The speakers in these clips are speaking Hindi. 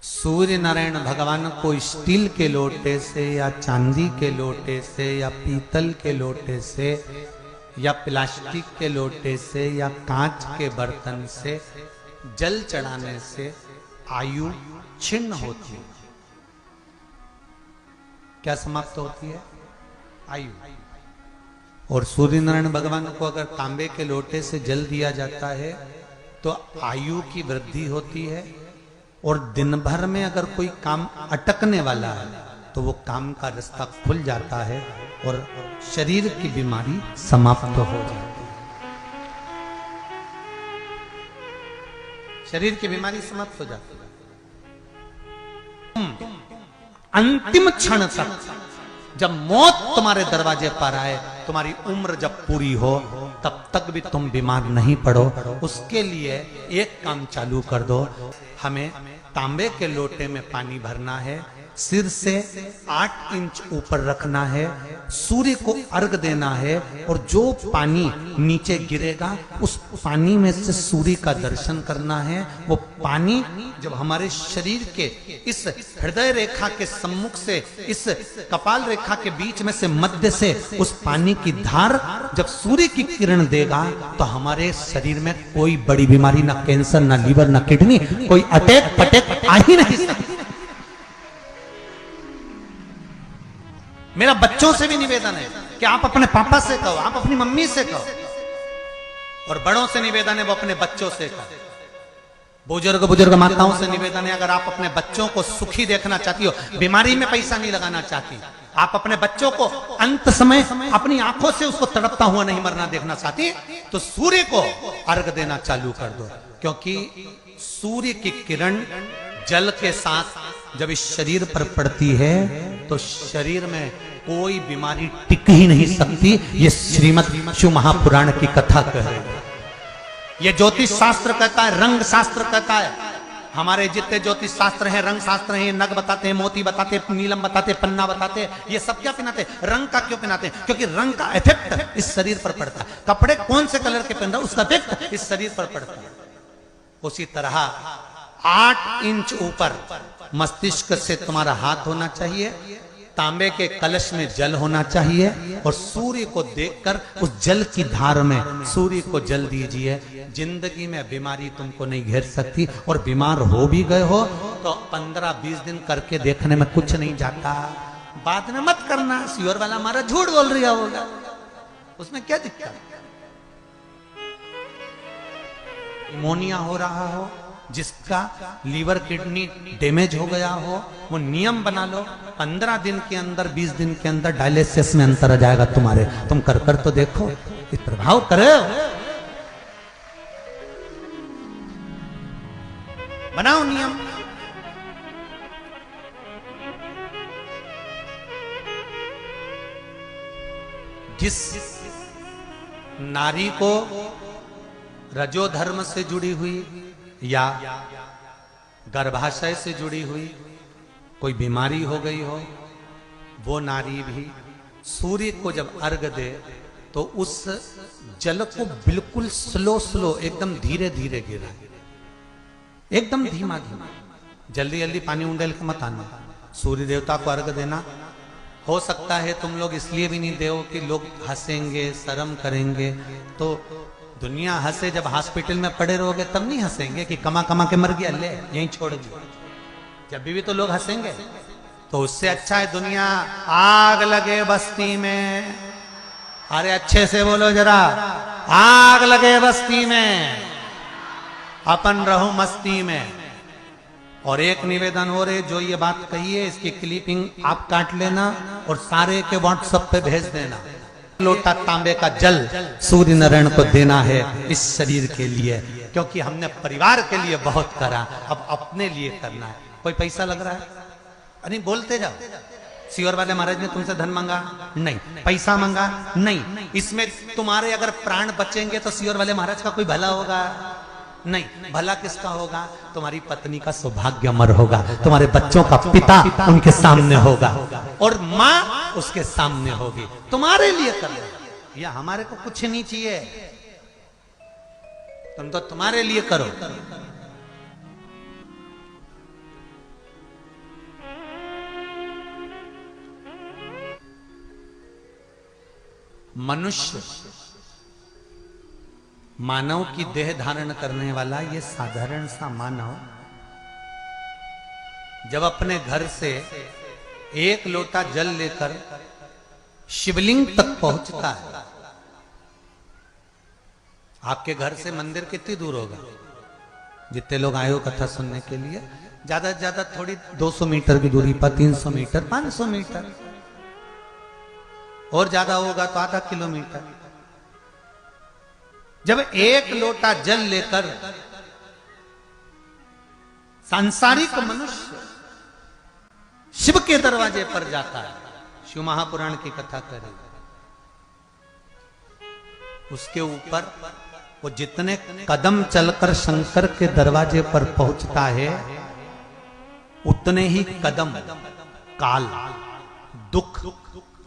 सूर्य नारायण भगवान को स्टील के लोटे से या चांदी के लोटे से या पीतल के लोटे से या प्लास्टिक के लोटे से या कांच के बर्तन से जल चढ़ाने से आयु छिन्न होती है। क्या समाप्त होती है? आयु। और सूर्य नारायण भगवान को अगर तांबे के लोटे से जल दिया जाता है तो आयु की वृद्धि होती है, और दिन भर में अगर कोई काम अटकने वाला है तो वो काम का रास्ता खुल जाता है और शरीर की बीमारी समाप्त हो जाती है। शरीर की बीमारी समाप्त हो जाती है। अंतिम क्षण तक जब मौत तुम्हारे दरवाजे पर आए, तुम्हारी उम्र जब पूरी हो, तब तक भी तुम बीमार नहीं पड़ो, उसके लिए एक काम चालू कर दो। हमें तांबे के लोटे में पानी भरना है, सिर से 8 इंच ऊपर रखना है, सूर्य को अर्घ देना है, और जो पानी नीचे गिरेगा उस पानी में से सूर्य का दर्शन करना है। वो पानी जब हमारे शरीर के इस हृदय रेखा के सम्मुख से, इस कपाल रेखा के बीच में से, मध्य से उस पानी की धार जब सूर्य की किरण देगा तो हमारे शरीर में कोई बड़ी बीमारी, ना कैंसर, ना लीवर, ना किडनी, कोई अटैक पटैक आ ही नहीं सकती। मेरा बच्चों से भी निवेदन है कि आप अपने पापा से कहो, आप अपनी मम्मी से कहो, और बड़ों से निवेदन है वो अपने बच्चों से कहो। बुजुर्ग माताओं से निवेदन है, अगर आप अपने बच्चों को सुखी देखना चाहती हो, बीमारी में पैसा नहीं लगाना चाहती, आप अपने बच्चों को अंत समय अपनी आंखों से उसको तड़पता हुआ नहीं मरना देखना चाहती, तो सूर्य को अर्घ देना चालू कर दो। क्योंकि सूर्य की किरण जल के साथ जब इस शरीर पर पड़ती है तो शरीर में कोई बीमारी टिक ही नहीं सकती। ये श्रीमद् शिव महापुराण की कथा कह रही है। ये ज्योतिष शास्त्र कहता है, रंग शास्त्र कहता है। हमारे जितने ज्योतिष शास्त्र हैं, रंग शास्त्र हैं, नग बताते हैं, मोती बताते हैं, नीलम बताते हैं, पन्ना बताते हैं, ये सब क्या पहनाते हैं? रंग का क्यों पहनाते हैं? क्योंकि रंग का इफेक्ट इस शरीर पर पड़ता है। कपड़े कौन से कलर के पहन रहा है उसका इफेक्ट इस शरीर पर पड़ता है। उसी तरह 8 इंच ऊपर मस्तिष्क से तुम्हारा हाथ होना चाहिए, तांबे के कलश में जल होना चाहिए, और सूर्य को देखकर उस जल की धार में सूर्य को जल दीजिए। जिंदगी में बीमारी तुमको नहीं घेर सकती, और बीमार हो भी गए हो तो 15-20 दिन करके देखने में कुछ नहीं जाता। बाद में मत करना, सियोर वाला हमारा झूठ बोल रहा होगा, उसमें क्या दिक्कत? निमोनिया हो रहा हो, जिसका लीवर किडनी डैमेज हो गया हो, वो नियम बना लो, 15 दिन के अंदर, 20 दिन के अंदर डायलिसिस में अंतर आ जाएगा तुम्हारे। तुम कर तो देखो, इस प्रभाव करे, बनाओ नियम। जिस नारी को रजोधर्म से जुड़ी हुई या गर्भाशय से जुड़ी हुई कोई बीमारी हो गई हो, वो नारी भी सूर्य को जब अर्घ दे तो उस जल को बिल्कुल स्लो एकदम धीरे धीरे गिरा, एकदम धीमा धीमा, जल्दी जल्दी पानी उंडेल के मत आना। सूर्य देवता को अर्घ देना। हो सकता है तुम लोग इसलिए भी नहीं दो कि लोग हंसेंगे, शर्म करेंगे, तो दुनिया हंसे, जब हॉस्पिटल में पड़े रहोगे तब नहीं हंसेंगे कि कमा कमा के मर गया, ले यहीं छोड़ दिया। जब भी तो लोग हंसेंगे। तो उससे अच्छा है दुनिया आग लगे बस्ती में, अरे अच्छे से बोलो जरा, आग लगे बस्ती में, अपन रहो मस्ती में। और एक निवेदन हो रहे, जो ये बात कही है इसकी क्लिपिंग आप काट लेना और सारे के व्हाट्सएप पे भेज देना। लोटा तांबे का जल सूर्य नारायण को देना है इस शरीर के लिए, क्योंकि हमने परिवार के लिए बहुत करा, अब अपने लिए करना है। कोई पैसा लग रहा है? अरे बोलते जाओ। सियोर वाले महाराज ने तुमसे धन मांगा? नहीं। पैसा मांगा? नहीं। इसमें तुम्हारे अगर प्राण बचेंगे तो सियोर वाले महाराज का कोई भला होगा? नहीं। भला किसका होगा? तुम्हारी पत्नी का सौभाग्य अमर होगा, तुम्हारे बच्चों का पिता उनके सामने होगा, और माँ उसके सामने होगी। तुम्हारे लिए कर लो, या हमारे को कुछ नहीं चाहिए, तुम तो तुम्हारे लिए करो। मनुष्य, मानव की देह धारण करने वाला ये साधारण सा मानव जब अपने घर से एक लोटा जल लेकर शिवलिंग तक पहुंचता है, आपके घर से मंदिर कितनी दूर होगा? जितने लोग आए हो कथा सुनने के लिए, ज्यादा से ज्यादा थोड़ी 200 मीटर की दूरी पर, 300 मीटर, 500 मीटर, और ज्यादा होगा तो आधा किलोमीटर। जब एक लोटा जल लेकर सांसारिक मनुष्य शिव के दरवाजे पर जाता है, शिव महापुराण की कथा करें, उसके ऊपर वो जितने कदम चलकर शंकर के दरवाजे पर पहुंचता है, उतने ही कदम काल, दुख,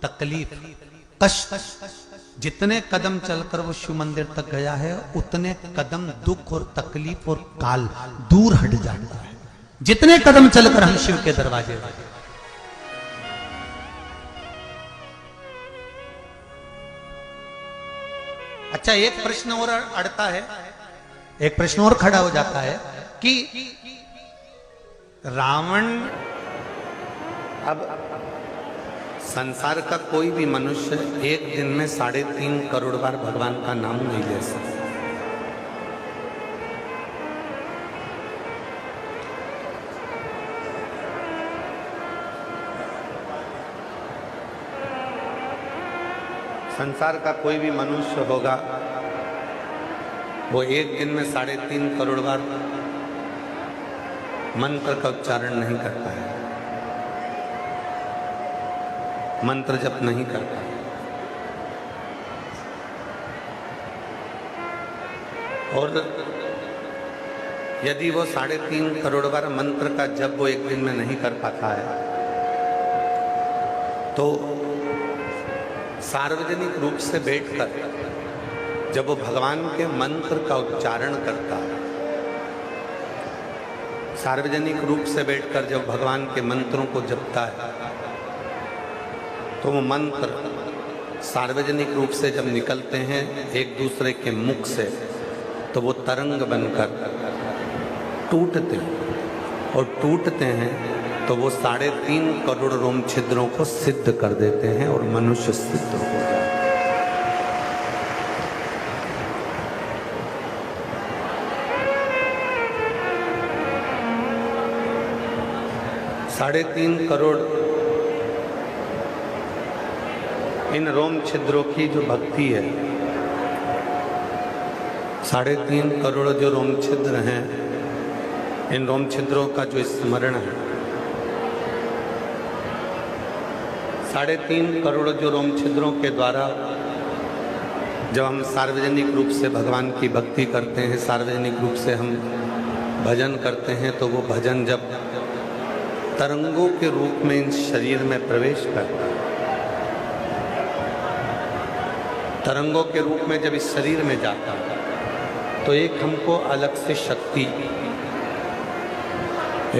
तकलीफ, कष्ट, जितने कदम चलकर वो शिव मंदिर तक गया है, उतने कदम दुख और तकलीफ और काल दूर हट जाता है, जितने कदम चलकर हम शिव के दरवाजे पर। अच्छा, एक प्रश्न और अड़ता है, एक प्रश्न और खड़ा हो जाता है कि रावण, अब संसार का कोई भी मनुष्य एक दिन में 3.5 करोड़ बार भगवान का नाम नहीं ले सकता। संसार का कोई भी मनुष्य होगा, वो एक दिन में 3.5 करोड़ बार मंत्र का उच्चारण नहीं करता है, मंत्र जप नहीं करता। और यदि वो 3.5 करोड़ बार मंत्र का जप वो एक दिन में नहीं कर पाता है, तो सार्वजनिक रूप से बैठकर जब वो भगवान के मंत्र का उच्चारण करता है, सार्वजनिक रूप से बैठकर जब भगवान के मंत्रों को जपता है, तो वो मंत्र सार्वजनिक रूप से जब निकलते हैं एक दूसरे के मुख से, तो वो तरंग बनकर टूटते हैं, और टूटते हैं तो वो 3.5 करोड़ रोम छिद्रों को सिद्ध कर देते हैं और मनुष्य सिद्ध हो जाता है। 3.5 करोड़ इन रोम छिद्रों की जो भक्ति है, 3.5 करोड़ जो रोम छिद्र हैं, इन रोम छिद्रों का जो स्मरण है, 3.5 करोड़ जो रोम छिद्रों के द्वारा जब हम सार्वजनिक रूप से भगवान की भक्ति करते हैं, सार्वजनिक रूप से हम भजन करते हैं, तो वो भजन जब तरंगों के रूप में इन शरीर में प्रवेश करता है, तरंगों के रूप में जब इस शरीर में जाता है, तो एक हमको अलग से शक्ति,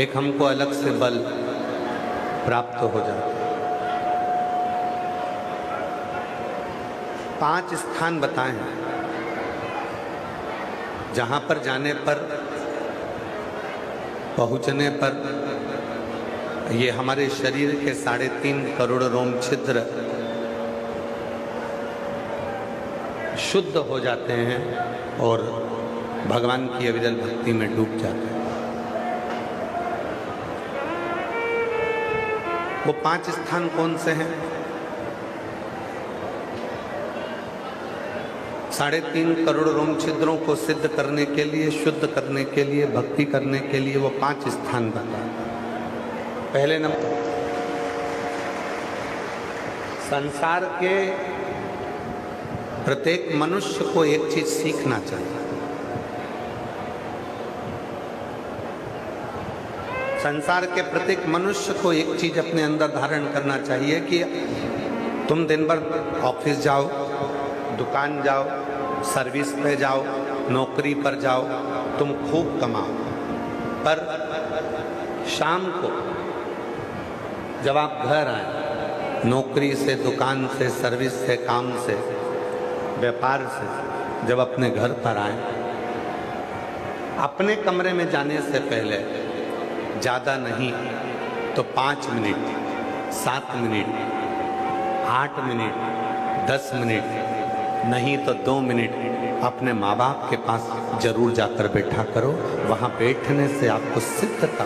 एक हमको अलग से बल प्राप्त हो जाता है। 5 स्थान बताए हैं जहां पर जाने पर, पहुंचने पर ये हमारे शरीर के 3.5 करोड़ रोम छिद्र शुद्ध हो जाते हैं और भगवान की अविरल भक्ति में डूब जाते हैं। वो 5 स्थान कौन से हैं? 3.5 करोड़ रोम छिद्रों को सिद्ध करने के लिए, शुद्ध करने के लिए, भक्ति करने के लिए वो 5 स्थान बता। पहले नंबर, संसार के प्रत्येक मनुष्य को एक चीज सीखना चाहिए। संसार के प्रत्येक मनुष्य को एक चीज अपने अंदर धारण करना चाहिए कि तुम दिन भर ऑफिस जाओ, दुकान जाओ, सर्विस पे जाओ, नौकरी पर जाओ, तुम खूब कमाओ, पर शाम को जब आप घर आए, नौकरी से, दुकान से, सर्विस से, काम से, व्यापार से जब अपने घर पर आए, अपने कमरे में जाने से पहले ज़्यादा नहीं तो 5 मिनट, 7 मिनट, 8 मिनट, 10 मिनट, नहीं तो 2 मिनट अपने माँ बाप के पास जरूर जाकर बैठा करो। वहाँ बैठने से आपको सिद्धता